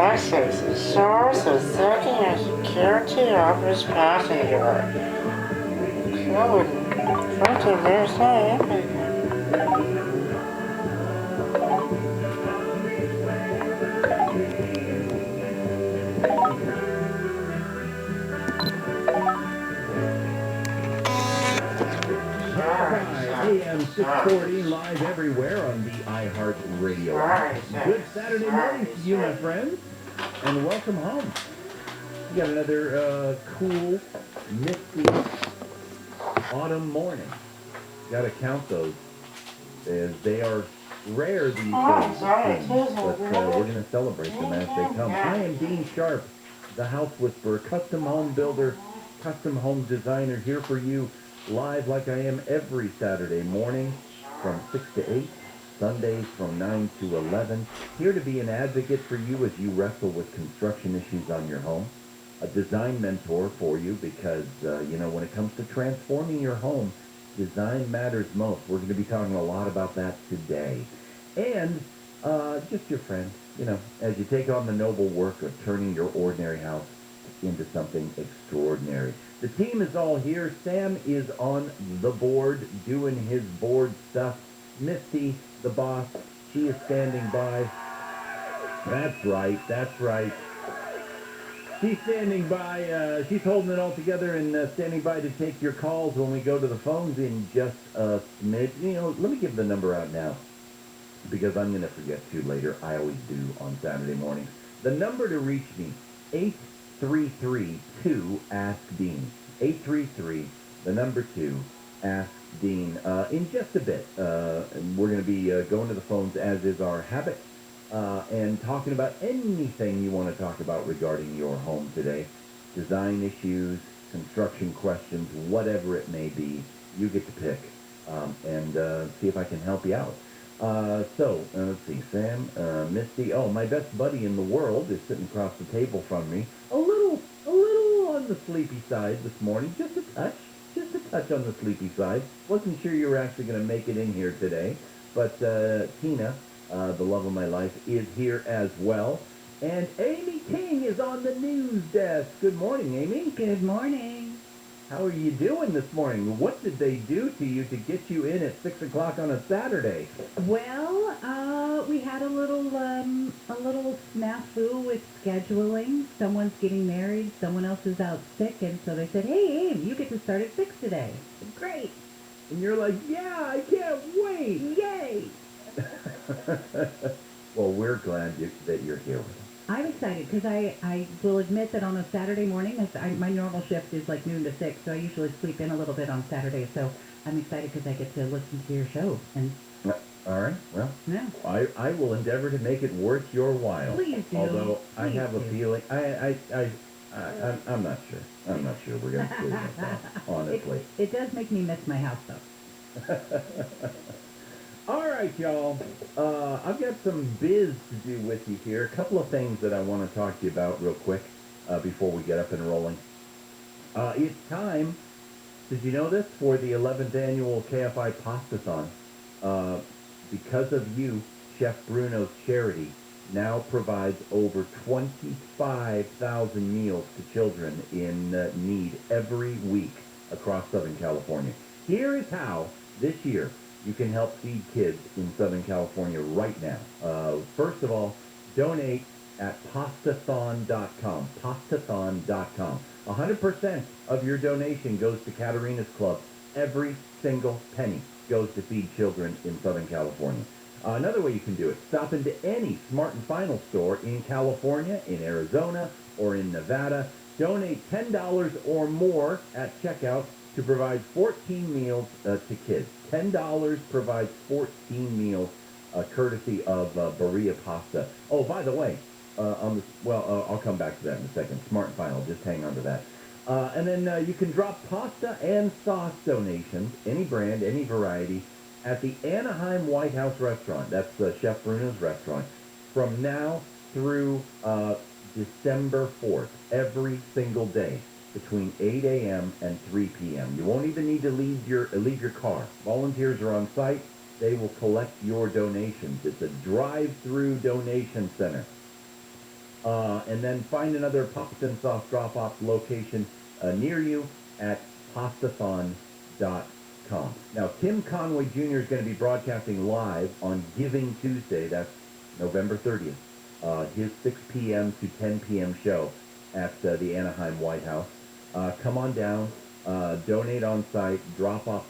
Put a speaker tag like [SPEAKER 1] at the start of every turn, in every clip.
[SPEAKER 1] Alexis, source of second and security offers passenger. Code. Front of verify airbag.
[SPEAKER 2] Kfi Am 640 live everywhere on the iHeart Radio app. Good Saturday morning to you, my friends, and welcome home. We got another cool, misty autumn morning. Got to count those, as they are rare these days, it seems, but we're going to celebrate them as they come. I am Dean Sharp, the House Whisperer, custom home builder, custom home designer, here for you live like I am every Saturday morning from 6 to 8, Sundays from 9 to 11, here to be an advocate for you as you wrestle with construction issues on your home, a design mentor for you because, when it comes to transforming your home, design matters most. We're going to be talking a lot about that today. And just your friend, as you take on the noble work of turning your ordinary house into something extraordinary. The team is all here. Sam is on the board doing his board stuff. Misty, the boss, she is standing by. That's right. She's standing by, she's holding it all together and standing by to take your calls when we go to the phones in just a smidge. Let me give the number out now, because I'm going to forget to later. I always do on Saturday mornings. The number to reach me, 833-2-ASK-DEAN. 833, the number 2, Ask Dean. In just a bit, we're going to be going to the phones, as is our habit, and talking about anything you want to talk about regarding your home today. Design issues, construction questions, whatever it may be, you get to pick, and see if I can help you out. Let's see, Sam, Misty, my best buddy in the world is sitting across the table from me. A little on the sleepy side this morning, just a touch on the sleepy side. Wasn't sure you were actually going to make it in here today, but Tina, the love of my life, is here as well. And Amy King is on the news desk. Good morning, Amy.
[SPEAKER 3] Good morning.
[SPEAKER 2] How are you doing this morning? What did they do to you to get you in at 6 o'clock on a Saturday?
[SPEAKER 3] Well, we had a little snafu with scheduling. Someone's getting married, someone else is out sick, and so they said, "Hey, Aim, you get to start at 6 today." Great.
[SPEAKER 2] And you're like, "Yeah, I can't wait."
[SPEAKER 3] Yay.
[SPEAKER 2] Well, we're glad that you're here with us.
[SPEAKER 3] I'm excited because I will admit that on a Saturday morning, my normal shift is like noon to 6, so I usually sleep in a little bit on Saturday. So I'm excited because I get to listen to your show. And
[SPEAKER 2] all right, well,
[SPEAKER 3] yeah.
[SPEAKER 2] I will endeavor to make it worth your while.
[SPEAKER 3] Please do.
[SPEAKER 2] Although I
[SPEAKER 3] Please
[SPEAKER 2] have a
[SPEAKER 3] do.
[SPEAKER 2] feeling, I'm not sure. I'm not sure we're going to do that, honestly.
[SPEAKER 3] It does make me miss my house, though.
[SPEAKER 2] All right, y'all. I've got some biz to do with you here. A couple of things that I want to talk to you about real quick before we get up and rolling. It's time, did you know this, for the 11th annual KFI Pastathon. Because of you, Chef Bruno's charity now provides over 25,000 meals to children in need every week across Southern California. Here is how this year you can help feed kids in Southern California right now. First of all, donate at pastathon.com. Pastathon.com. 100% of your donation goes to Caterina's Club. Every single penny goes to feed children in Southern California. Another way you can do it, stop into any Smart & Final store in California, in Arizona, or in Nevada. Donate $10 or more at checkout to provide 14 meals to kids. $10 provides 14 meals, courtesy of Berea Pasta. Oh, by the way, I'll come back to that in a second. Smart & Final, just hang on to that. And then you can drop pasta and sauce donations, any brand, any variety, at the Anaheim White House Restaurant. That's Chef Bruno's restaurant. From now through December 4th, every single day, between 8 a.m. and 3 p.m. You won't even need to leave your car. Volunteers are on site. They will collect your donations. It's a drive-through donation center. And then find another pasta and sauce drop-off location near you at pastathon.com. Now, Tim Conway Jr. is going to be broadcasting live on Giving Tuesday. That's November 30th. His 6 p.m. to 10 p.m. show at the Anaheim White House. Come on down, donate on site, drop off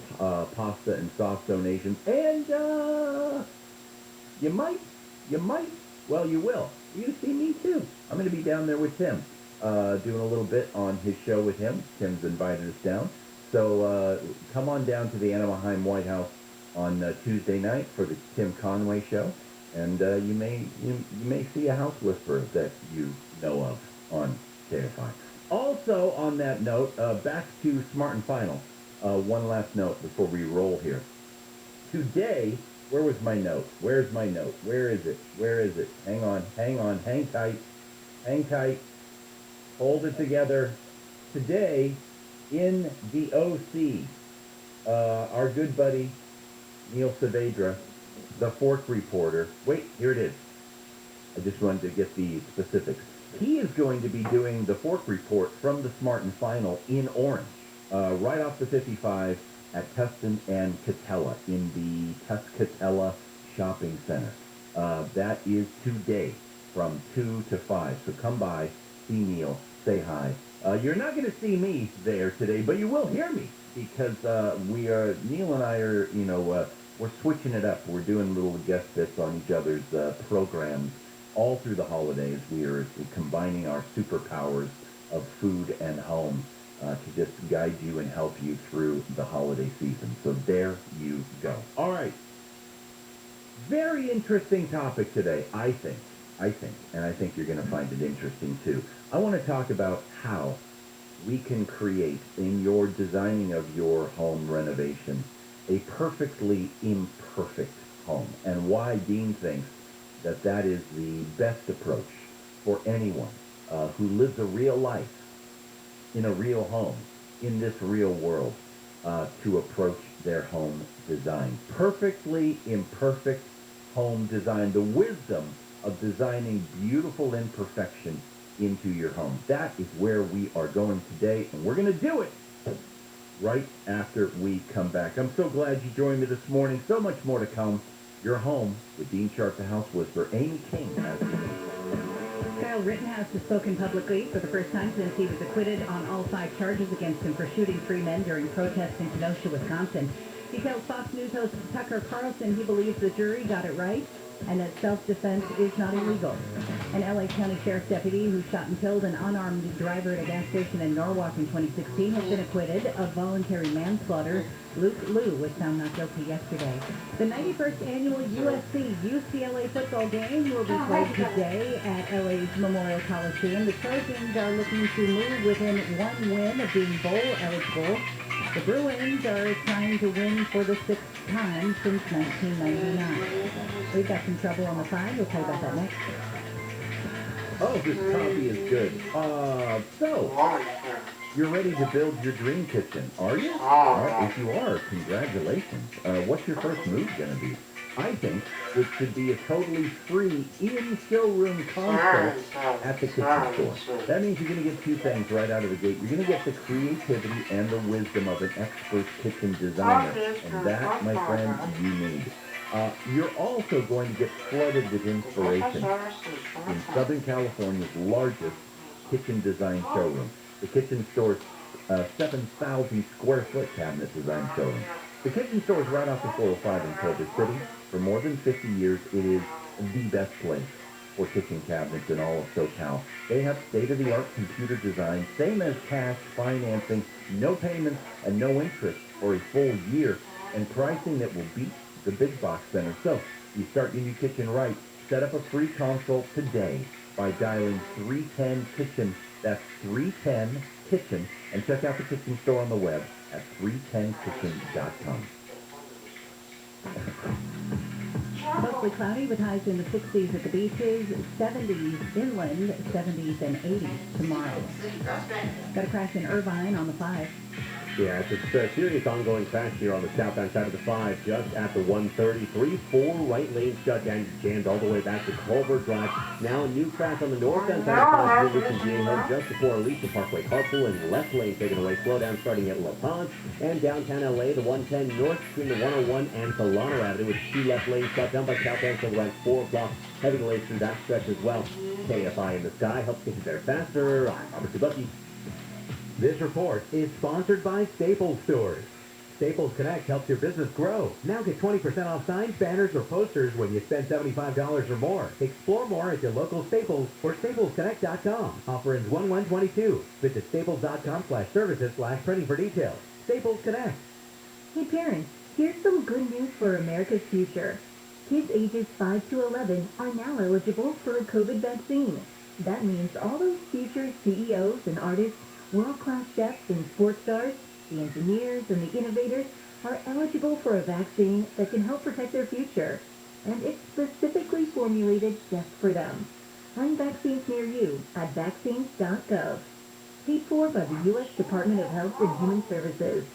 [SPEAKER 2] pasta and sauce donations, and you might, well, you will. You see me too. I'm going to be down there with Tim, doing a little bit on his show with him. Tim's invited us down. So come on down to the Anaheim White House on Tuesday night for the Tim Conway show, and you may see a house whisperer that you know of on KFI. Also, on that note, back to Smart and Final. One last note before we roll here. Today, where was my note? Where's my note? Where is it? Where is it? Hang on, hang tight, hold it together. Today, in the OC, our good buddy, Neil Saavedra, the Fork Reporter. Wait, here it is. I just wanted to get the specifics. He is going to be doing the Fork Report from the Smart and Final in Orange, right off the 55 at Tustin and Catella in the Tuscatella Shopping Center. That is today from 2 to 5. So come by, see Neil, say hi. You're not going to see me there today, but you will hear me because Neil and I are, we're switching it up. We're doing little guest bits on each other's programs. All through the holidays, we are combining our superpowers of food and home to just guide you and help you through the holiday season. So there you go. All right. Very interesting topic today, I think, and I think you're going to find it interesting too. I want to talk about how we can create, in your designing of your home renovation, a perfectly imperfect home, and why Dean thinks that is the best approach for anyone who lives a real life in a real home, in this real world, to approach their home design. Perfectly imperfect home design, the wisdom of designing beautiful imperfection into your home. That is where we are going today, and we're going to do it right after we come back. I'm so glad you joined me this morning. So much more to come. Your home with Dean Sharp, the House Whisperer. Amy King has it.
[SPEAKER 3] Kyle Rittenhouse has spoken publicly for the first time since he was acquitted on all 5 charges against him for shooting 3 men during protests in Kenosha, Wisconsin. He tells Fox News host Tucker Carlson he believes the jury got it right and that self-defense is not illegal. An L.A. County Sheriff's deputy who shot and killed an unarmed driver at a gas station in Norwalk in 2016 has been acquitted of voluntary manslaughter. Luke Liu was found not guilty yesterday. The 91st annual USC-UCLA football game will be played today at LA's Memorial Coliseum. The Trojans are looking to move within 1 win of being bowl eligible. The Bruins are trying to win for the 6th time since 1999. We've got some trouble on the phone. We'll tell you about that next.
[SPEAKER 2] Oh, this coffee is good. So, you're ready to build your dream kitchen, are you? If you are, congratulations. What's your first move going to be? I think it should be a totally free in-showroom consult at the kitchen store. That means you're going to get 2 things right out of the gate. You're going to get the creativity and the wisdom of an expert kitchen designer. And that, my friend, you need. You're also going to get flooded with inspiration in Southern California's largest kitchen design showroom. The kitchen store's 7,000 square foot cabinet design showroom. The kitchen store is right off the 405 in Culver City. For more than 50 years, it is the best place for kitchen cabinets in all of SoCal. They have state-of-the-art computer design, same as cash financing, no payments and no interest for a full year, and pricing that will beat the big box center. So, you start your new kitchen right. Set up a free consult today by dialing 310-KITCHEN. That's 310-KITCHEN. And check out the kitchen store on the web at 310kitchen.com.
[SPEAKER 3] Mostly cloudy with highs in the 60s at the beaches, 70s inland, 70s and 80s tomorrow. Got a crash in Irvine on the 5.
[SPEAKER 2] Yeah, it's a serious ongoing crash here on the southbound side of the 5, just at the 130. 3-4 right lanes shut down, jammed all the way back to Culver Drive. Now a new crash on the northbound side of the 5, from Viejo, just before Alicia Parkway. Carpool and left lane taken away. Slowdown starting at La Ponte and downtown LA, the 110 north between the 101 and Solano Avenue, with 2 left lanes shut down by southbound till around 4 o'clock. Heavy delays through that stretch as well. KFI in the sky helps get you there faster. I'm Robert Dubucky. This report is sponsored by Staples Stores. Staples Connect helps your business grow. Now get 20% off signs, banners, or posters when you spend $75 or more. Explore more at your local Staples or staplesconnect.com. Offer ends 1/1/22. Visit staples.com/services/printing for details. Staples Connect.
[SPEAKER 3] Hey parents, here's some good news for America's future. Kids ages 5 to 11 are now eligible for a COVID vaccine. That means all those future CEOs and artists, world-class chefs and sports stars, the engineers and the innovators are eligible for a vaccine that can help protect their future. And it's specifically formulated just for them. Find vaccines near you at vaccines.gov. Paid for by the U.S. Department of Health and Human Services.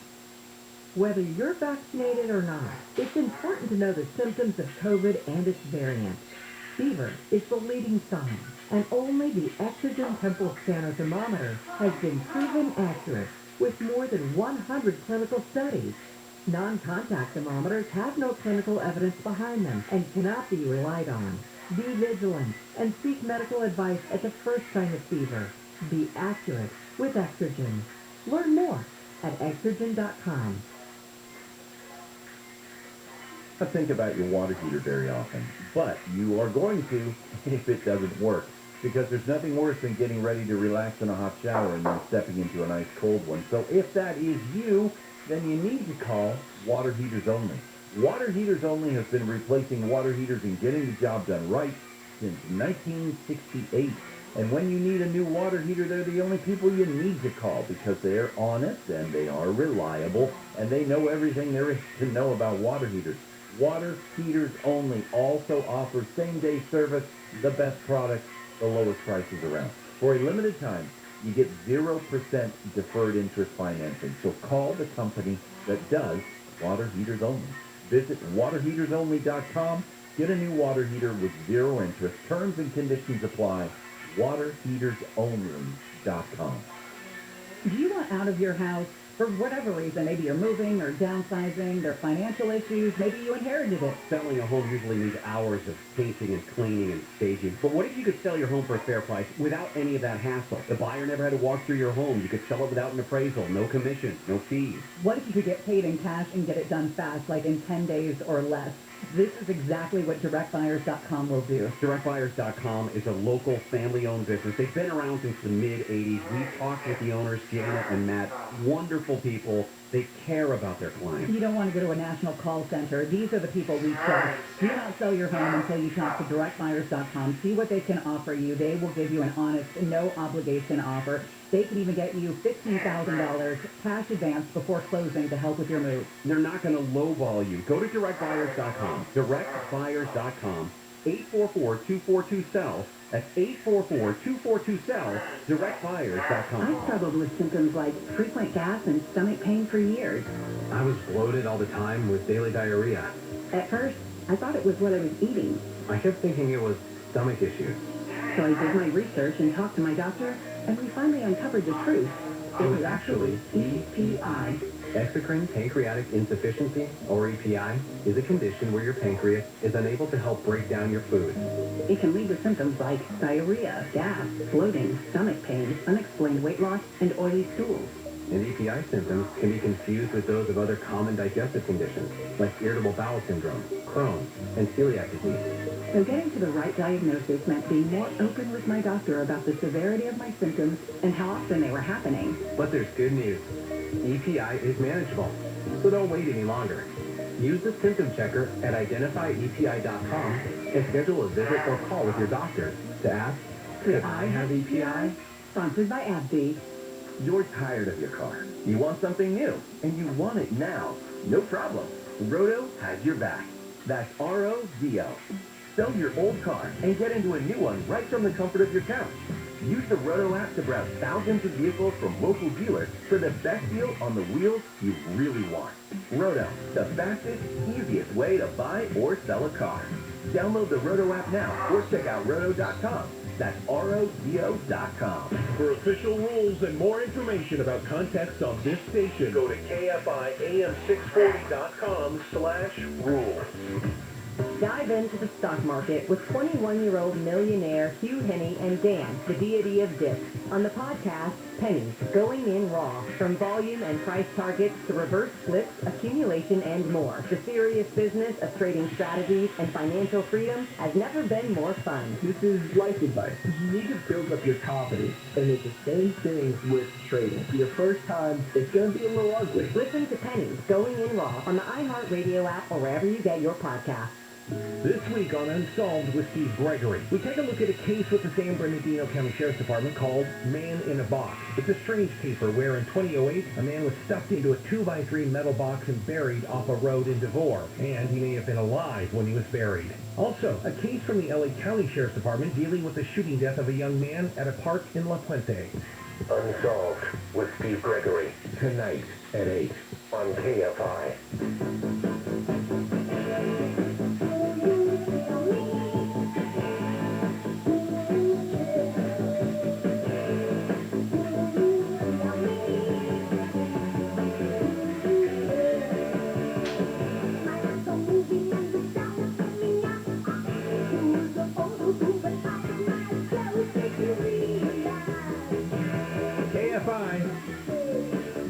[SPEAKER 3] Whether you're vaccinated or not, it's important to know the symptoms of COVID and its variants. Fever is the leading sign, and only the Exogen Temple Scanner thermometer has been proven accurate with more than 100 clinical studies. Non-contact thermometers have no clinical evidence behind them and cannot be relied on. Be vigilant and seek medical advice at the first sign of fever. Be accurate with Exogen. Learn more at exogen.com.
[SPEAKER 2] I think about your water heater very often, but you are going to if it doesn't work, because there's nothing worse than getting ready to relax in a hot shower and then stepping into a nice cold one. So if that is you, then you need to call Water Heaters Only. Water Heaters Only has been replacing water heaters and getting the job done right since 1968. And when you need a new water heater, they're the only people you need to call, because they're honest and they are reliable and they know everything there is to know about water heaters. Water Heaters Only also offers same-day service, the best product, the lowest prices around. For a limited time, you get 0% deferred interest financing. So call the company that does Water Heaters Only. Visit waterheatersonly.com. Get a new water heater with 0 interest. Terms and conditions apply. waterheatersonly.com.
[SPEAKER 3] Do you want out of your house for whatever reason? Maybe you're moving or downsizing, there are financial issues, maybe you inherited it.
[SPEAKER 4] Selling a home usually needs hours of painting and cleaning and staging. But what if you could sell your home for a fair price without any of that hassle? The buyer never had to walk through your home. You could sell it without an appraisal, no commission, no fees.
[SPEAKER 3] What if you could get paid in cash and get it done fast, like in 10 days or less? This is exactly what directbuyers.com will do.
[SPEAKER 4] Directbuyers.com is a local family-owned business. They've been around since the mid-'80s. We talked with the owners, Janet and Matt. Wonderful people. They care about their clients.
[SPEAKER 3] You don't want to go to a national call center. These are the people we trust. Do not sell your home until you talk to directbuyers.com. See what they can offer you. They will give you an honest, no-obligation offer. They can even get you $15,000 cash advance before closing to help with your move.
[SPEAKER 4] They're not going to lowball you. Go to directbuyers.com. Directbuyers.com. 844-242-SELL. That's 844-242-SELL. Directbuyers.com.
[SPEAKER 3] I struggled with symptoms like frequent gas and stomach pain for years.
[SPEAKER 5] I was bloated all the time with daily diarrhea.
[SPEAKER 3] At first, I thought it was what I was eating.
[SPEAKER 5] I kept thinking it was stomach issues.
[SPEAKER 3] So I did my research and talked to my doctor, and we finally uncovered the truth. It was actually EPI.
[SPEAKER 5] Exocrine pancreatic insufficiency, or EPI, is a condition where your pancreas is unable to help break down your food.
[SPEAKER 3] It can lead to symptoms like diarrhea, gas, bloating, stomach pain, unexplained weight loss, and oily stools.
[SPEAKER 5] And EPI symptoms can be confused with those of other common digestive conditions, like irritable bowel syndrome, Crohn's, and celiac disease.
[SPEAKER 3] So getting to the right diagnosis meant being more open with my doctor about the severity of my symptoms and how often they were happening.
[SPEAKER 5] But there's good news. EPI is manageable, so don't wait any longer. Use the symptom checker at identifyepi.com and schedule a visit or call with your doctor to ask, could I have EPI?
[SPEAKER 3] Sponsored by AbbVie.
[SPEAKER 2] You're tired of your car. You want something new, and you want it now. No problem. Roto has your back. That's ROZO.
[SPEAKER 4] Sell your old car and get into a new one right from the comfort of your couch. Use the Roto app to browse thousands of vehicles from local dealers for the best deal on the wheels you really want. Roto, the fastest, easiest way to buy or sell a car. Download the Roto app now or check out roto.com. That's ROTO.com.
[SPEAKER 6] For official rules and more information about contests on this station, go to KFIAM640.com/rules.
[SPEAKER 3] Dive into the stock market with 21-year-old millionaire Hugh Henney and Dan, the deity of dips, on the podcast Pennies, Going in Raw. From volume and price targets to reverse flips, accumulation, and more. The serious business of trading strategies and financial freedom has never been more fun.
[SPEAKER 5] This is life advice. You need to build up your confidence, and it's the same thing with trading. Your first time, it's going to be a little ugly.
[SPEAKER 3] Listen to Pennies, Going in Raw on the iHeartRadio app or wherever you get your podcasts.
[SPEAKER 6] This week on Unsolved with Steve Gregory, we take a look at a case with the San Bernardino County Sheriff's Department called Man in a Box. It's a strange caper where in 2008, a man was stuffed into a 2x3 metal box and buried off a road in Devore, and he may have been alive when he was buried. Also, a case from the LA County Sheriff's Department dealing with the shooting death of a young man at a park in La Puente.
[SPEAKER 7] Unsolved with Steve Gregory, tonight at 8 on KFI.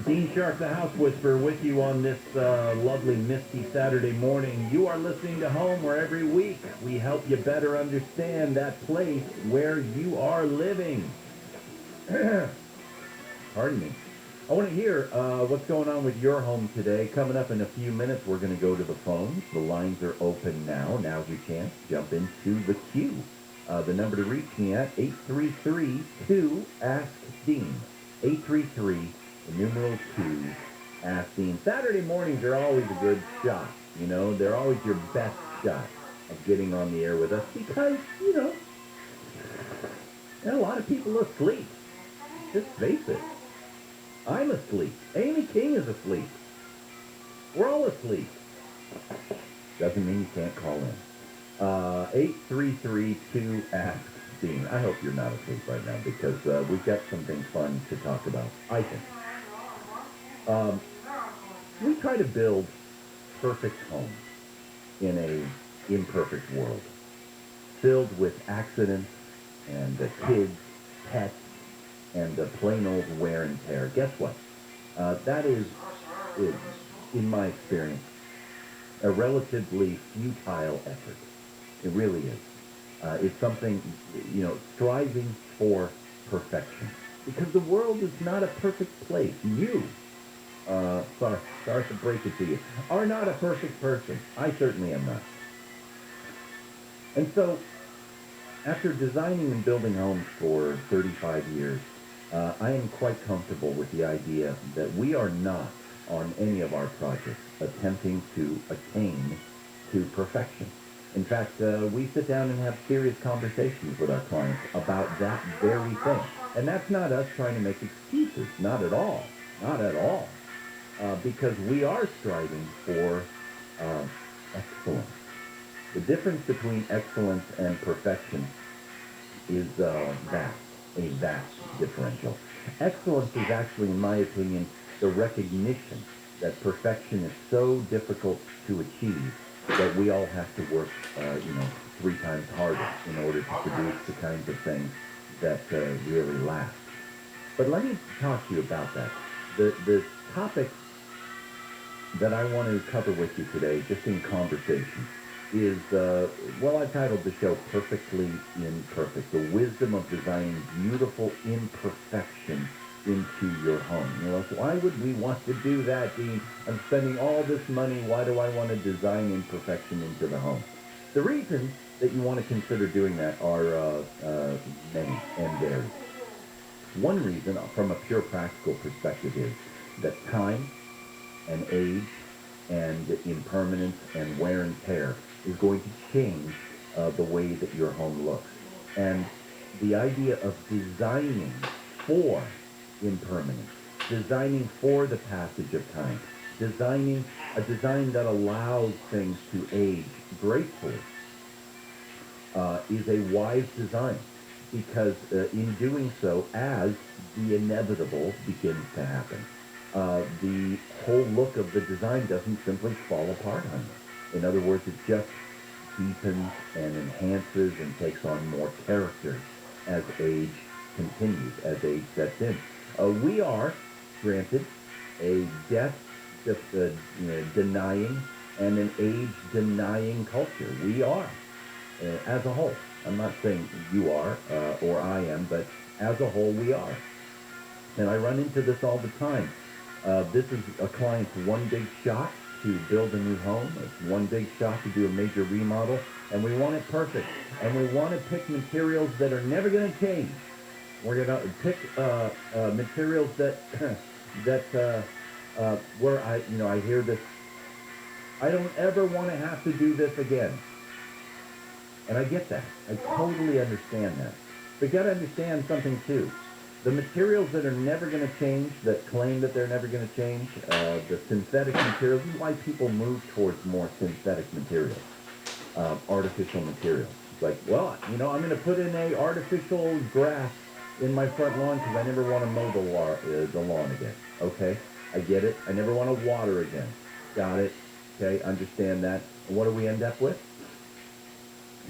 [SPEAKER 2] Dean Sharp, the House Whisperer, with you on this lovely misty Saturday morning. You are listening to Home, where every week we help you better understand that place where you are living. Pardon me. I want to hear what's going on with your home today. Coming up in a few minutes, we're going to go to the phones. The lines are open now. Now's your chance. Jump into the queue. The number to reach me at, 833-2-ASK-DEAN. 833, the numeral 2, Ask Dean. Saturday mornings are always a good shot. You know, they're always your best shot of getting on the air with us because, you know, there are a lot of people asleep. Just face it. I'm asleep. Amy King is asleep. We're all asleep. Doesn't mean you can't call in. 833-2-ASK-DEAN. I hope you're not asleep right now because we've got something fun to talk about, I think. We try to build perfect homes in a imperfect world, filled with accidents and kids, pets, and plain old wear and tear. Guess what? That is, in my experience, a relatively futile effort. It really is. It's something, you know, striving for perfection. Because the world is not a perfect place. You, sorry to break it to you, are not a perfect person. I certainly am not. And so, after designing and building homes for 35 years, I am quite comfortable with the idea that we are not, on any of our projects, attempting to attain to perfection. In fact, we sit down and have serious conversations with our clients about that very thing. And that's not us trying to make excuses. Not at all. Not at all. Because we are striving for excellence. The difference between excellence and perfection is vast, a vast differential. Excellence is actually, in my opinion, the recognition that perfection is so difficult to achieve that we all have to work, 3 times harder in order to produce the kinds of things that really last. But let me talk to you about that. The topic that I want to cover with you today, just in conversation, is, I titled the show Perfectly Imperfect, the wisdom of designing beautiful imperfection into your home. You know, so why would we want to do that, Dean? I'm spending all this money. Why do I want to design imperfection into the home? The reasons that you want to consider doing that are many and varied. One reason, from a pure practical perspective, is that time and age and impermanence and wear and tear is going to change the way that your home looks. And the idea of designing for impermanence, designing for the passage of time, designing a design that allows things to age gracefully is a wise design, because in doing so, as the inevitable begins to happen, the whole look of the design doesn't simply fall apart on you. In other words, it just deepens and enhances and takes on more character as age continues, as age sets in. We are, granted, a death-denying and an age-denying culture. We are, as a whole. I'm not saying you are or I am, but as a whole, we are. And I run into this all the time. This is a client's one big shot to build a new home. It's one big shot to do a major remodel, and we want it perfect. And we want to pick materials that are never going to change. We're going to pick materials that where I hear this. I don't ever want to have to do this again. And I get that. I totally understand that. But you got to understand something too. The materials that are never going to change, that claim that they're never going to change, the synthetic materials, this is why people move towards more synthetic materials, artificial materials. It's like, well, I'm going to put in a artificial grass in my front lawn because I never want to mow the lawn again. Okay, I get it. I never want to water again. Got it. Okay, understand that. And what do we end up with?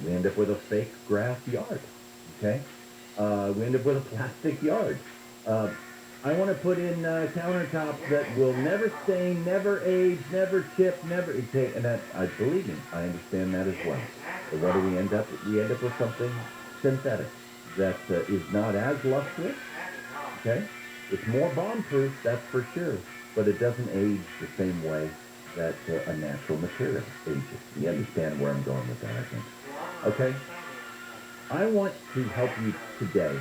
[SPEAKER 2] We end up with a fake grass yard. Okay. We end up with a plastic yard. I want to put in countertops that will never stain, never age, never chip, never... And that, believe me, I understand that as well. But what do we end up with? We end up with something synthetic that is not as lustrous, okay? It's more bomb-proof, that's for sure, but it doesn't age the same way that a natural material ages. You understand where I'm going with that, I think. Okay? I want to help you today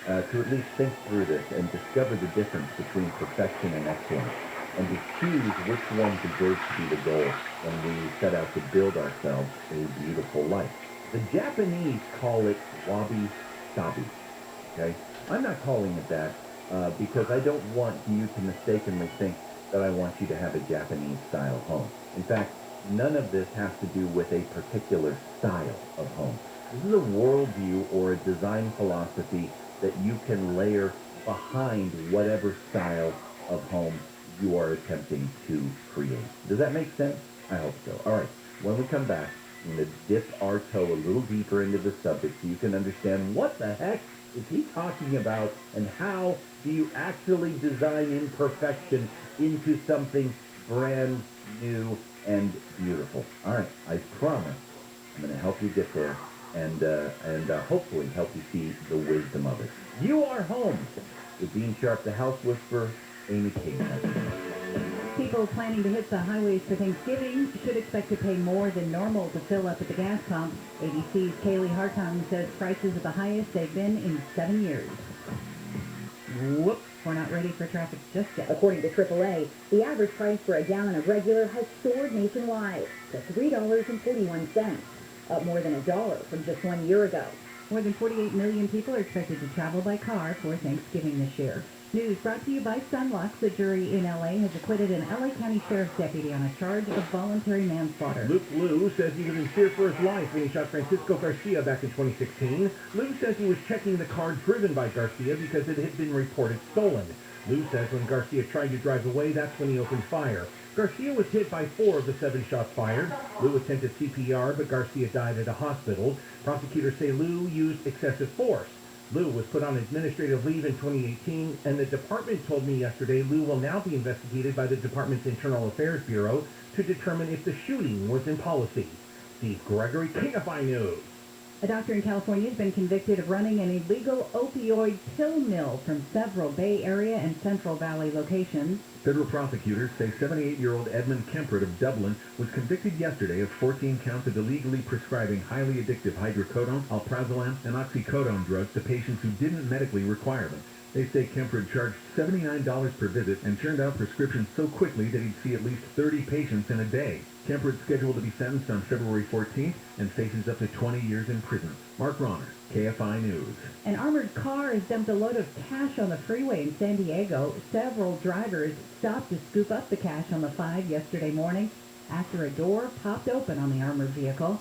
[SPEAKER 2] to at least think through this and discover the difference between perfection and excellence, and to choose which one deserves to be the goal when we set out to build ourselves a beautiful life. The Japanese call it wabi-sabi, okay? I'm not calling it that because I don't want you to mistakenly think that I want you to have a Japanese-style home. In fact, none of this has to do with a particular style of home. This is a worldview or a design philosophy that you can layer behind whatever style of home you are attempting to create. Does that make sense? I hope so. All right, when we come back, I'm going to dip our toe a little deeper into the subject so you can understand what the heck is he talking about and how do you actually design imperfection into something brand new and beautiful. All right, I promise I'm going to help you get there and hopefully help you see the wisdom of it. You are home with Dean Sharp, the House Whisperer, Amy King.
[SPEAKER 3] People planning to hit the highways for Thanksgiving should expect to pay more than normal to fill up at the gas pump. ABC's Kaylee Hartung says prices are the highest they've been in 7 years. Whoops, we're not ready for traffic just yet.
[SPEAKER 8] According to AAA, the average price for a gallon of regular has soared nationwide to $3.41, up more than $1 from just 1 year ago.
[SPEAKER 3] More than 48 million people are expected to travel by car for Thanksgiving this year. News brought to you by Sunlux. The jury in L.A. has acquitted an L.A. County Sheriff's deputy on a charge of voluntary manslaughter.
[SPEAKER 6] Luke Liu says he was in fear for his life when he shot Francisco Garcia back in 2016. Liu says he was checking the car driven by Garcia because it had been reported stolen. Liu says when Garcia tried to drive away, that's when he opened fire. Garcia was hit by 4 of the 7 shots fired. Liu attempted CPR, but Garcia died at a hospital. Prosecutors say Liu used excessive force. Liu was put on administrative leave in 2018, and the department told me yesterday Liu will now be investigated by the department's Internal Affairs Bureau to determine if the shooting was in policy. Steve Gregory, Kfi News.
[SPEAKER 3] A doctor in California has been convicted of running an illegal opioid pill mill from several Bay Area and Central Valley locations.
[SPEAKER 6] Federal prosecutors say 78-year-old Edmund Kempert of Dublin was convicted yesterday of 14 counts of illegally prescribing highly addictive hydrocodone, alprazolam, and oxycodone drugs to patients who didn't medically require them.
[SPEAKER 2] They say Kemper charged $79 per visit and churned out prescriptions so quickly that he'd see at least 30 patients in a day. Kemper is scheduled to be sentenced on February 14th and faces up to 20 years in prison. Mark Ronner, KFI News.
[SPEAKER 3] An armored car has dumped a load of cash on the freeway in San Diego. Several drivers stopped to scoop up the cash on the 5 yesterday morning after a door popped open on the armored vehicle.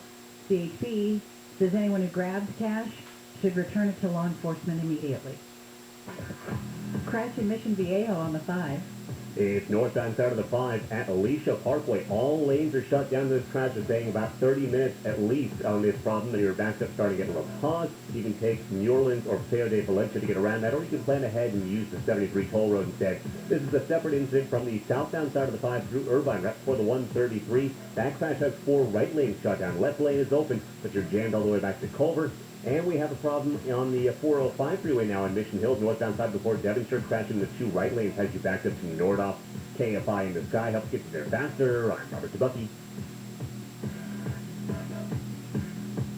[SPEAKER 3] CHP says anyone who grabbed cash should return it to law enforcement immediately. Crash in Mission Viejo on the 5.
[SPEAKER 9] It's northbound side of the 5 at Alicia Parkway. All lanes are shut down. This crash is saying about 30 minutes at least on this problem. That you're backed up starting to get a little hot. You can take New Orleans or Paseo de Valencia to get around that, or you can plan ahead and use the 73 toll road instead. This is a separate incident from the southbound side of the 5 through Irvine, right before the 133. That crash has 4 right lanes shut down. Left lane is open, but you're jammed all the way back to Culver. And we have a problem on the 405 freeway now in Mission Hills, northbound side before Devonshire, crashing the 2 right lanes, has you backed up to Nordoff. KFI in the sky helps get you there faster. I'm Robert Tabucky.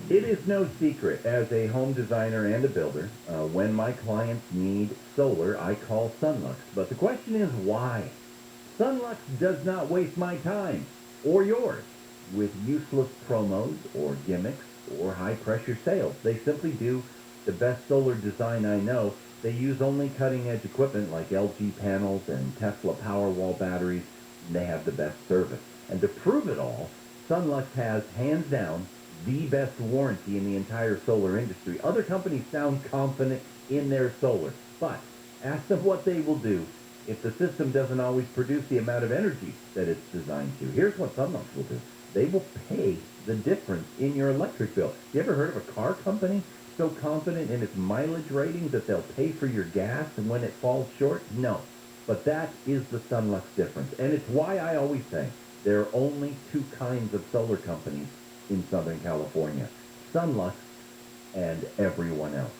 [SPEAKER 2] It is no secret, as a home designer and a builder, when my clients need solar, I call Sunlux. But the question is why? Sunlux does not waste my time, or yours, with useless promos or gimmicks or high-pressure sales. They simply do the best solar design I know. They use only cutting-edge equipment like LG panels and Tesla Powerwall batteries, and they have the best service. And to prove it all, Sunlux has, hands down, the best warranty in the entire solar industry. Other companies sound confident in their solar, but ask them what they will do if the system doesn't always produce the amount of energy that it's designed to. Here's what Sunlux will do. They will pay the difference in your electric bill. You ever heard of a car company so confident in its mileage rating that they'll pay for your gas and when it falls short? No. But that is the Sunlux difference. And it's why I always say there are only 2 kinds of solar companies in Southern California. Sunlux and everyone else.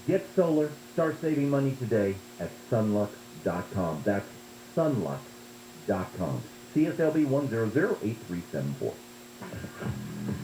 [SPEAKER 2] Get solar, start saving money today at sunlux.com. That's sunlux.com. CSLB 1008374.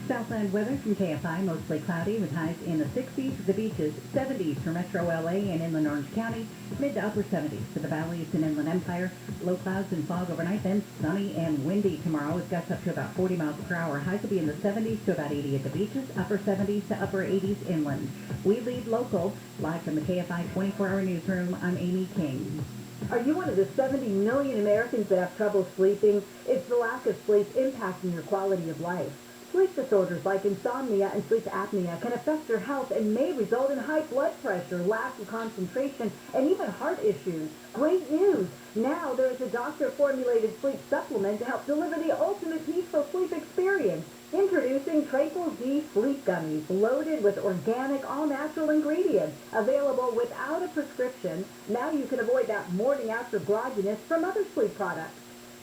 [SPEAKER 3] Southland weather from KFI, mostly cloudy with highs in the 60s. The beaches, 70s for Metro LA and Inland Orange County. Mid to upper 70s for the valleys and Inland Empire. Low clouds and fog overnight, then sunny and windy tomorrow. It gusts up to about 40 miles per hour. Highs will be in the 70s to about 80 at the beaches. Upper 70s to upper 80s inland. We lead local. Live from the KFI 24-hour newsroom, I'm Amy King.
[SPEAKER 8] Are you one of the 70 million Americans that have trouble sleeping? It's the lack of sleep impacting your quality of life. Sleep disorders like insomnia and sleep apnea can affect your health and may result in high blood pressure, lack of concentration, and even heart issues. Great news! Now there is a doctor-formulated sleep supplement to help deliver the ultimate peaceful sleep experience. Introducing Tranquil D Sleep Gummies, loaded with organic, all-natural ingredients. Available without a prescription. Now you can avoid that morning after grogginess from other sleep products.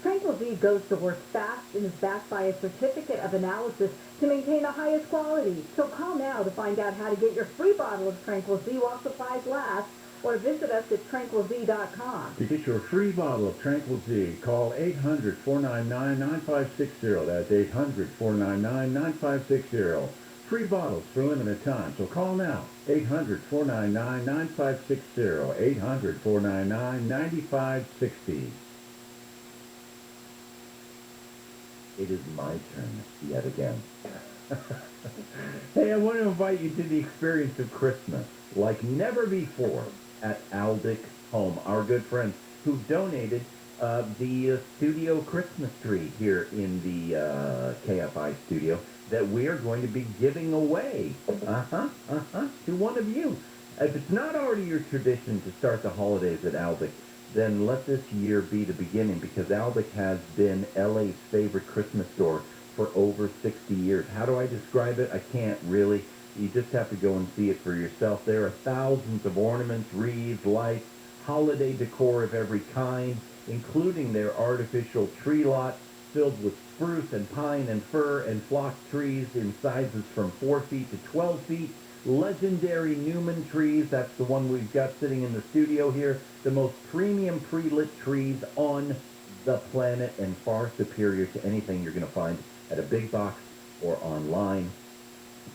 [SPEAKER 8] Tranquil D goes to work fast and is backed by a certificate of analysis to maintain the highest quality. So call now to find out how to get your free bottle of Tranquil D while supplies last, or visit us at tranquilz.com.
[SPEAKER 2] To get your free bottle of Tranquil Z, call 800-499-9560. That's 800-499-9560. Free bottles for limited time, so call now. 800-499-9560. 800-499-9560. It is my turn yet again. Hey, I want to invite you to the experience of Christmas like never before at Aldic Home. Our good friends who donated the studio Christmas tree here in the KFI studio that we are going to be giving away to one of you. If it's not already your tradition to start the holidays at Aldic, then let this year be the beginning, because Aldic has been LA's favorite Christmas store for over 60 years. How do I describe it? I can't really. You just have to go and see it for yourself. There are thousands of ornaments, wreaths, lights, holiday decor of every kind, including their artificial tree lot filled with spruce and pine and fir and flock trees in sizes from 4 feet to 12 feet. Legendary Newman trees, that's the one we've got sitting in the studio here. The most premium pre-lit trees on the planet, and far superior to anything you're going to find at a big box or online.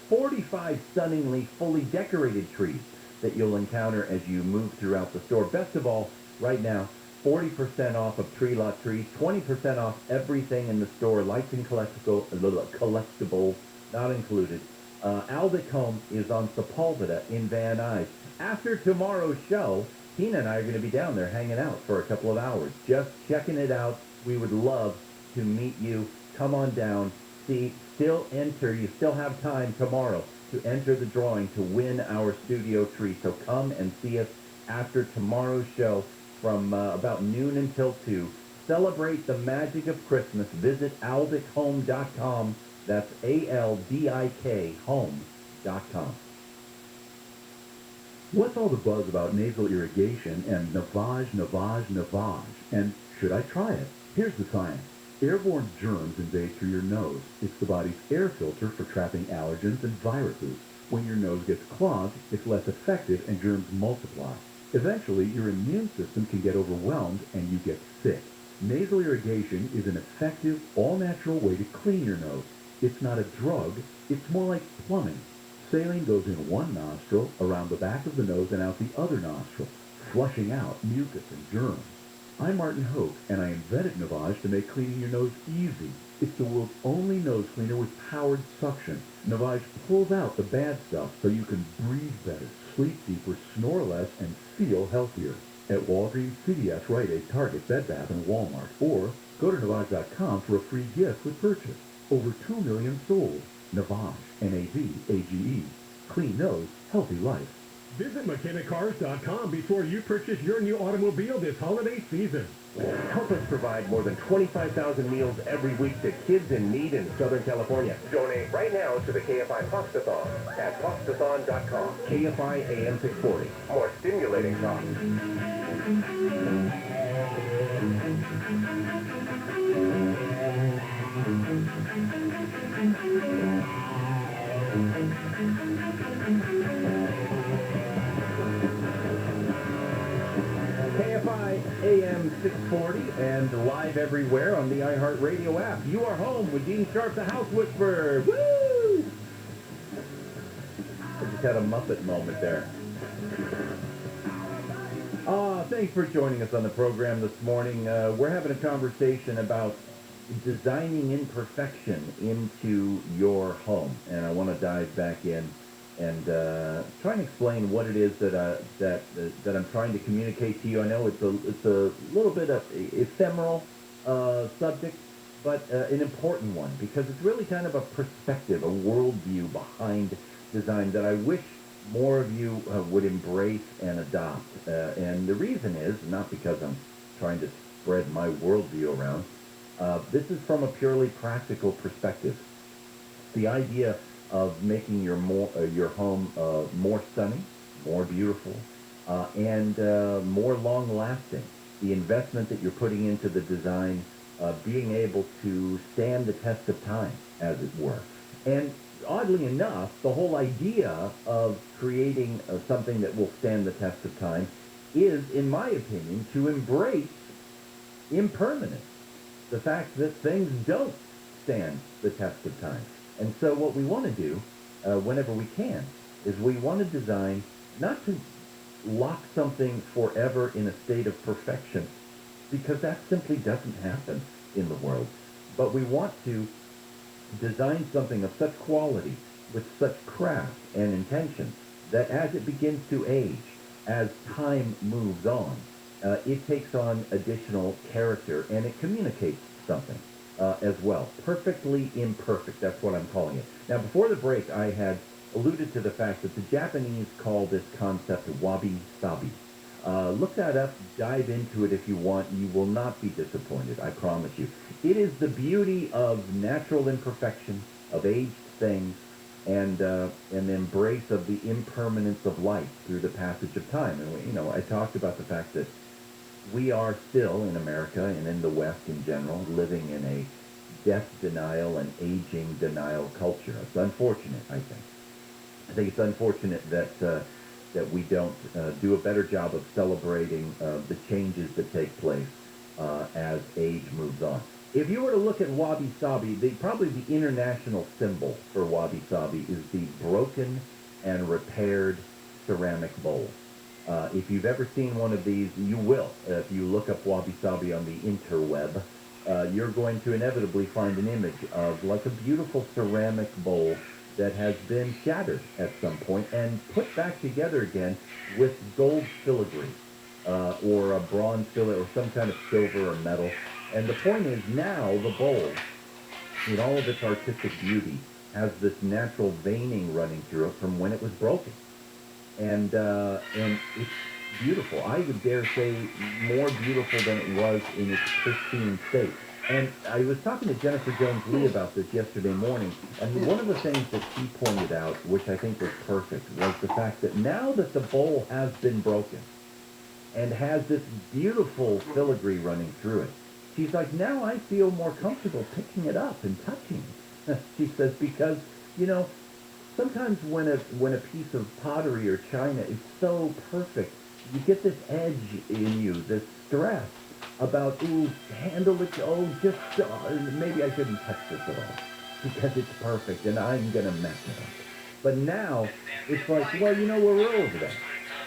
[SPEAKER 2] 45 stunningly fully decorated trees that you'll encounter as you move throughout the store. Best of all, right now, 40% off of Tree Lot Trees, 20% off everything in the store, lights and collectibles, not included. Aldic Home is on Sepulveda in Van Nuys. After tomorrow's show, Tina and I are going to be down there hanging out for a couple of hours, just checking it out. We would love to meet you. Come on down. See, still enter. You still have time tomorrow to enter the drawing to win our studio tree. So come and see us after tomorrow's show from about noon until 2. Celebrate the magic of Christmas. Visit aldichome.com. That's ALDIK home.com.
[SPEAKER 10] What's all the buzz about nasal irrigation and navage? And should I try it? Here's the science. Airborne germs invade through your nose. It's the body's air filter for trapping allergens and viruses. When your nose gets clogged, it's less effective and germs multiply. Eventually, your immune system can get overwhelmed and you get sick. Nasal irrigation is an effective, all-natural way to clean your nose. It's not a drug, it's more like plumbing. Saline goes in one nostril, around the back of the nose, and out the other nostril, flushing out mucus and germs. I'm Martin Hoke, and I invented Navage to make cleaning your nose easy. It's the world's only nose cleaner with powered suction. Navage pulls out the bad stuff so you can breathe better, sleep deeper, snore less, and feel healthier. At Walgreens, CVS, Rite Aid, Target, Bed Bath, and Walmart. Or go to Navage.com for a free gift with purchase. Over 2 million sold. Navage, N-A-V-A-G-E. Clean nose, healthy life.
[SPEAKER 6] Visit mechanicars.com before you purchase your new automobile this holiday season.
[SPEAKER 4] Help us provide more than 25,000 meals every week to kids in need in Southern California. Donate right now to the KFI Pastathon at pastathon.com. KFI AM 640. More stimulating talk.
[SPEAKER 2] KFI AM 640 and live everywhere on the iHeartRadio app. You are home with Dean Sharp, the House Whisperer. Woo! I just had a Muppet moment there. Thanks for joining us on the program this morning. We're having a conversation about designing imperfection into your home, and I want to dive back in and try and explain what it is that I'm trying to communicate to you. I know it's a little bit of ephemeral subject, but an important one, because it's really kind of a perspective, a worldview behind design that I wish more of you would embrace and adopt. And the reason is not because I'm trying to spread my worldview around. This is from a purely practical perspective. The idea of making your home more stunning, more beautiful, and more long-lasting. The investment that you're putting into the design, being able to stand the test of time, as it were. And oddly enough, the whole idea of creating something that will stand the test of time is, in my opinion, to embrace impermanence. The fact that things don't stand the test of time. And so what we want to do, whenever we can, is we want to design not to lock something forever in a state of perfection, because that simply doesn't happen in the world. But we want to design something of such quality, with such craft and intention, that as it begins to age, as time moves on, it takes on additional character, and it communicates something as well. Perfectly imperfect, that's what I'm calling it. Now, before the break, I had alluded to the fact that the Japanese call this concept wabi-sabi. Look that up, dive into it if you want. You will not be disappointed, I promise you. It is the beauty of natural imperfection, of aged things, and an embrace of the impermanence of life through the passage of time. And, I talked about the fact that we are still, in America and in the West in general, living in a death denial and aging denial culture. It's unfortunate, I think. I think it's unfortunate that we don't do a better job of celebrating the changes that take place as age moves on. If you were to look at wabi-sabi, probably the international symbol for wabi-sabi is the broken and repaired ceramic bowl. If you've ever seen one of these, you will. If you look up wabi-sabi on the interweb, you're going to inevitably find an image of like a beautiful ceramic bowl that has been shattered at some point and put back together again with gold filigree, or a bronze filigree, or some kind of silver or metal. And the point is now the bowl, in all of its artistic beauty, has this natural veining running through it from when it was broken. And it's beautiful. I would dare say more beautiful than it was in its pristine state. And I was talking to Jennifer Jones-Lee about this yesterday morning, and one of the things that she pointed out, which I think was perfect, was the fact that now that the bowl has been broken and has this beautiful filigree running through it, she's like, now I feel more comfortable picking it up and touching it. She says, because, you know, sometimes when a piece of pottery or china is so perfect, you get this edge in you, this stress about, ooh, handle it, oh, just, maybe I shouldn't touch this at all, because it's perfect, and I'm going to mess it up. But now, it's like, well, you know, we're over that.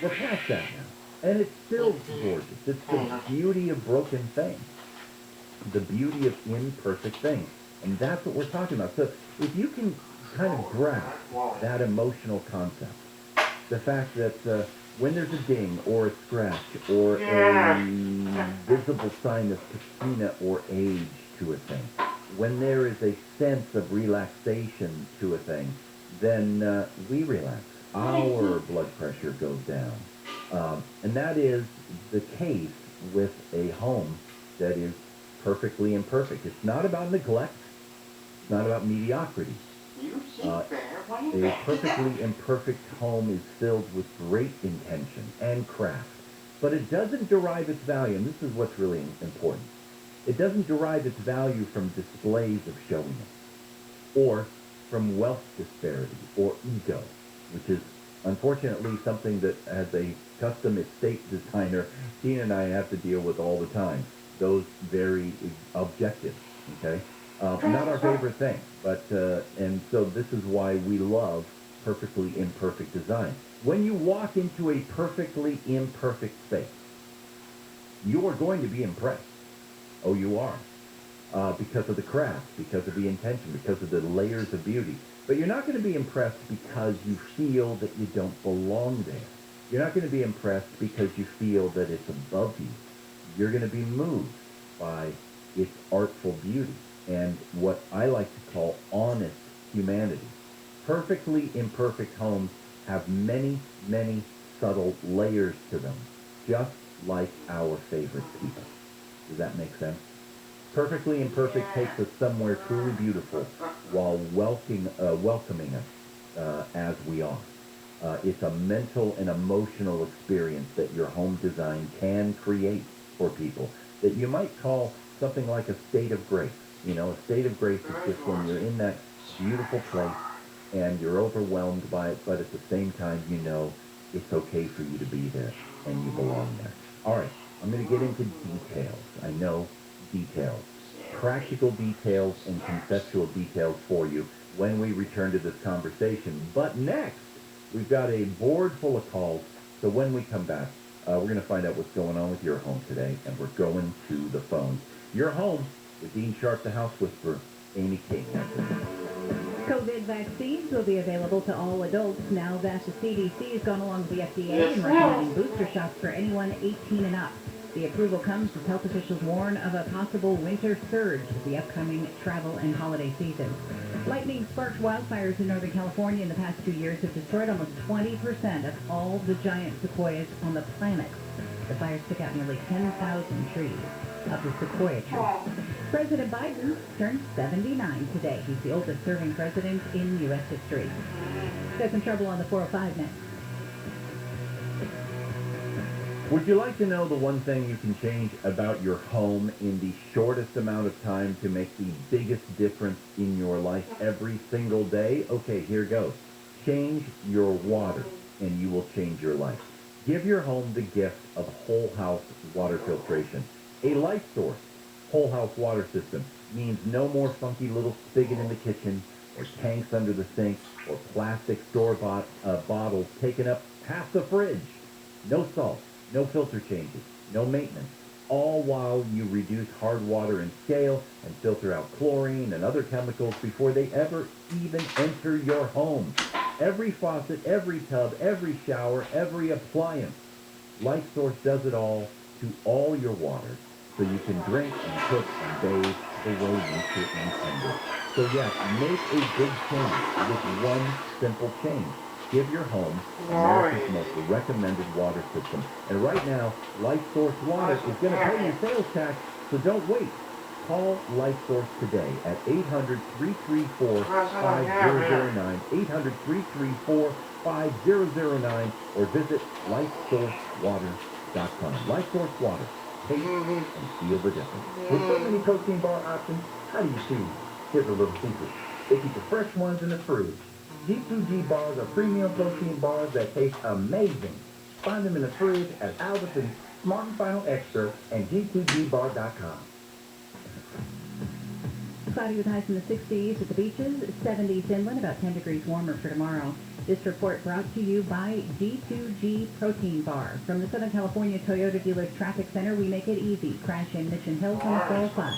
[SPEAKER 2] We're past that now. And it's still gorgeous. It's the beauty of broken things. The beauty of imperfect things. And that's what we're talking about. So if you can kind of grasp that emotional concept, the fact that when there's a ding or a scratch or a visible sign of patina or age to a thing, when there is a sense of relaxation to a thing, then we relax. Our blood pressure goes down. And that is the case with a home that is perfectly imperfect. It's not about neglect. It's not about mediocrity. A perfectly imperfect home is filled with great intention and craft, but it doesn't derive its value, and this is what's really important. It doesn't derive its value from displays of showiness, or from wealth disparity, or ego, which is unfortunately something that as a custom estate designer, Tina and I have to deal with all the time. Those very objectives, okay? Not our favorite thing, but, and so this is why we love perfectly imperfect design. When you walk into a perfectly imperfect space, you are going to be impressed. Oh, you are. Because of the craft, because of the intention, because of the layers of beauty. But you're not going to be impressed because you feel that you don't belong there. You're not going to be impressed because you feel that it's above you. You're going to be moved by its artful beauty and what I like to call honest humanity. Perfectly imperfect homes have many, many subtle layers to them, just like our favorite people. Does that make sense? Perfectly imperfect takes us somewhere truly beautiful while welcoming us as we are. It's a mental and emotional experience that your home design can create for people that you might call something like a state of grace. You know, a state of grace is just when you're in that beautiful place and you're overwhelmed by it, but at the same time you know it's okay for you to be there and you belong there. All right, I'm going to get into details. I know details. Practical details and conceptual details for you when we return to this conversation. But next, we've got a board full of calls, so when we come back, we're going to find out what's going on with your home today, and we're going to the phones. Your home with Dean Sharp, the House Whisperer, Amy King.
[SPEAKER 3] COVID vaccines will be available to all adults now that the CDC has gone along with the FDA in recommending booster shots for anyone 18 and up. The approval comes as health officials warn of a possible winter surge with the upcoming travel and holiday season. Lightning-sparked wildfires in Northern California in the past 2 years have destroyed almost 20% of all the giant sequoias on the planet. The fires took out nearly 10,000 trees of the sequoia tree. President Biden turned 79 today. He's the oldest serving president in U.S. history. Got some trouble on the 405 next.
[SPEAKER 2] Would you like to know the one thing you can change about your home in the shortest amount of time to make the biggest difference in your life every single day? Okay, here goes. Change your water, and you will change your life. Give your home the gift of whole house water filtration. A life source whole house water system means no more funky little spigot in the kitchen, or tanks under the sink, or plastic store-bought bottles taking up half the fridge. No salt, no filter changes, no maintenance. All while you reduce hard water and scale and filter out chlorine and other chemicals before they ever even enter your home. Every faucet, every tub, every shower, every appliance. Life Source does it all to all your water, so you can drink and cook and bathe the way nature intended. So yes, make a big change with one simple change. Give your home America's most recommended water system. And right now, Life Source Water is going to pay your sales tax, so don't wait. Call Life Source today at 800-334-5009, 800-334-5009, or visit lifesourcewater.com. Life Source Water. Taste and feel the difference.
[SPEAKER 4] With so many protein bar options, how do you choose? Here's a little secret. They keep the fresh ones in the fridge. G2G bars are premium protein bars that taste amazing. Find them in the fridge at Albertsons, Smart and Final Extra, and G2GBar.com.
[SPEAKER 3] Cloudy with highs in the 60s at the beaches, 70s inland, about 10 degrees warmer for tomorrow. This report brought to you by G2G Protein Bar. From the Southern California Toyota Dealers Traffic Center, we make it easy. Crash in Mission Hills on the 405.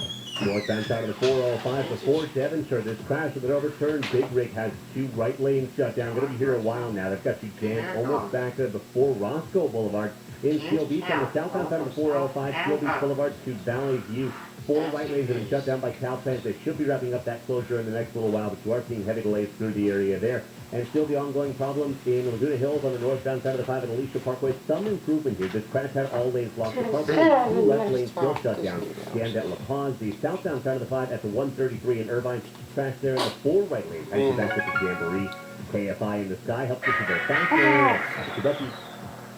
[SPEAKER 9] Northbound side of the 405 before Devonshire. This crash with an overturn. Big Rig has two right lanes shut down. Going to be here a while now. They've got you jammed almost back to before Roscoe Boulevard. In Steel Beach on the southbound side of the 405, Steel Beach Boulevard to Valley View. Four right lanes have been shut down by Caltrans. They should be wrapping up that closure in the next little while, but you are seeing heavy delays through the area there. And still the ongoing problems in Laguna Hills on the northbound side of the 5 and Alicia Parkway. Some improvement here. This crash had all lanes blocked. The front lane, two left lanes still shut down. Jammed at La Paz. The southbound side of the 5 at the 133 in Irvine. Crash there in the four right lanes. Actually back at the Jamboree. KFI in the sky helps us to go faster.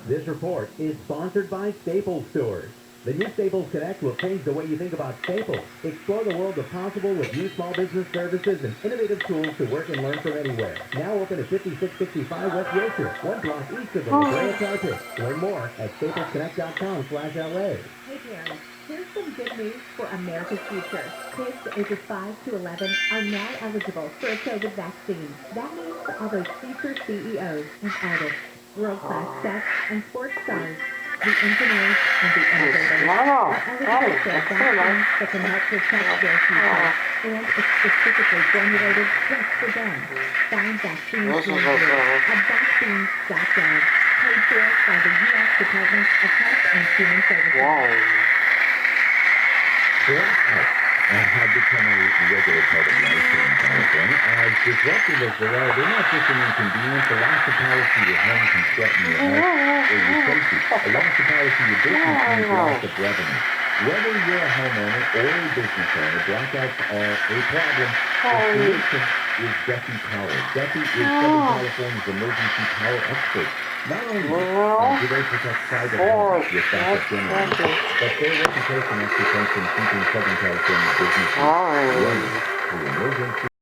[SPEAKER 5] This report is sponsored by Staples Stores. The new Staples Connect will change the way you think about Staples. Explore the world of possible with new small business services and innovative tools to work and learn from anywhere. Now open at 5665 West Wilshire, one block east of the La Brea Carpet. Learn more at staplesconnect.com/LA.
[SPEAKER 8] Hey parents, here's some good news for America's future. Kids ages 5 to 11 are now eligible for a COVID vaccine. That means for all those future CEOs and artists, world-class chefs and sports stars, the engineers and the innovators are eligible for a vaccine that can help protect their future. And it's specifically formulated just for them. Find vaccines at vaccines.gov, paid for by the U.S. Department of Health and Human Services.
[SPEAKER 2] Have become a regular part of life here in California. As disruptive as they are, they're not just an inconvenience. A loss of power to your home can threaten your health or your safety. A loss of power to your business means loss of revenue. Whether you're a homeowner or a business owner, blackouts are a problem. The solution is Kfi Power. Kfi is Southern California's emergency power expert. Not only do they protect private homes with backup generators, but their reputation has become from keeping Southern California businesses running through emergency